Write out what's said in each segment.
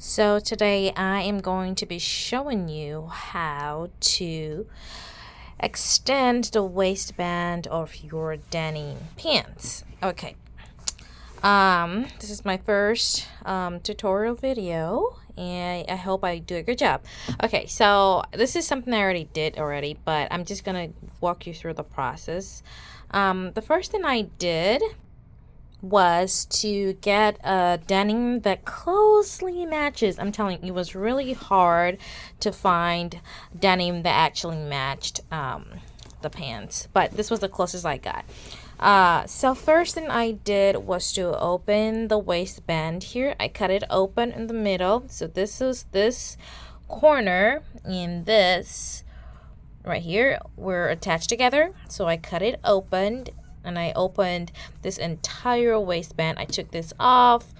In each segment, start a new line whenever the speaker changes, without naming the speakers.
So today I am going to be showing you how to extend the waistband of your denim pants. Okay. This is my first tutorial video and I hope I do a good job. Okay, so this is something I did already, but I'm just gonna walk you through the process. The first thing I did was to get a denim that closely matches. I'm telling you, it was really hard to find denim that actually matched the pants, but this was the closest I got. So first thing I did was to open the waistband here. I cut it open in the middle, so this is this corner and this right here were attached together, so I cut it open and I opened this entire waistband. I took this off.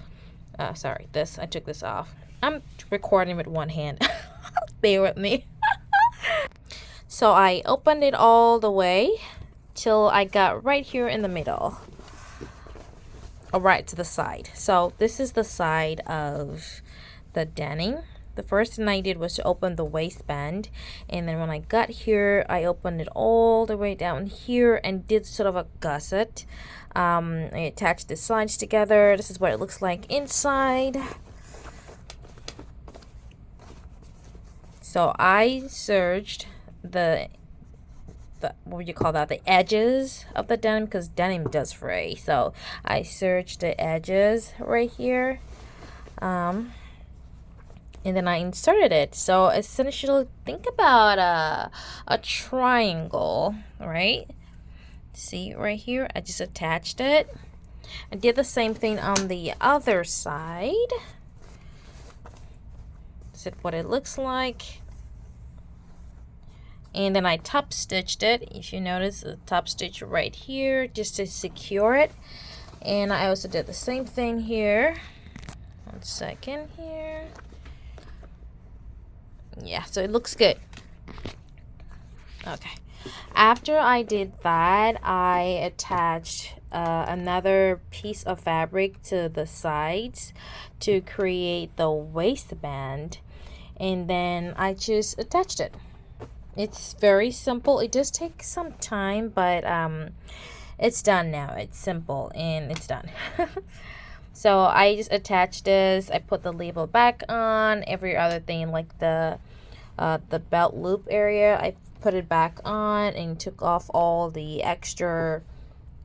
I took this off. I'm recording with one hand. Bear with me. So I opened it all the way till I got right here in the middle, or right to the side. So this is the side of the denim. The first thing I did was to open the waistband, and then when I got here I opened it all the way down here and did sort of a gusset. I attached the sides together. This is what it looks like inside. So I serged the what would you call that, the edges of the denim, because denim does fray. So I serged the edges right here, and then I inserted it. So essentially, think about a triangle, right? See right here, I just attached it. I did the same thing on the other side. This is what it looks like. And then I top stitched it. If you notice, the top stitch right here just to secure it. And I also did the same thing here. 1 second here. Yeah, so it looks good. Okay, after I did that, I attached another piece of fabric to the sides to create the waistband, and then I just attached it. It's very simple. It does take some time, but it's done now. It's simple and it's done. So I just attached this. I put the label back on. Every other thing, like the belt loop area, I put it back on and took off all the extra,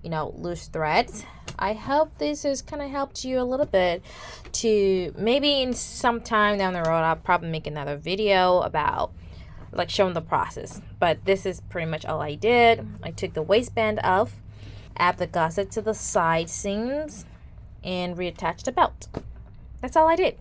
loose threads. I hope this has kind of helped you a little bit to maybe in some time down the road I'll probably make another video about like showing the process. But this is pretty much all I did. I took the waistband off, add the gusset to the side seams, and reattach the belt. That's all I did.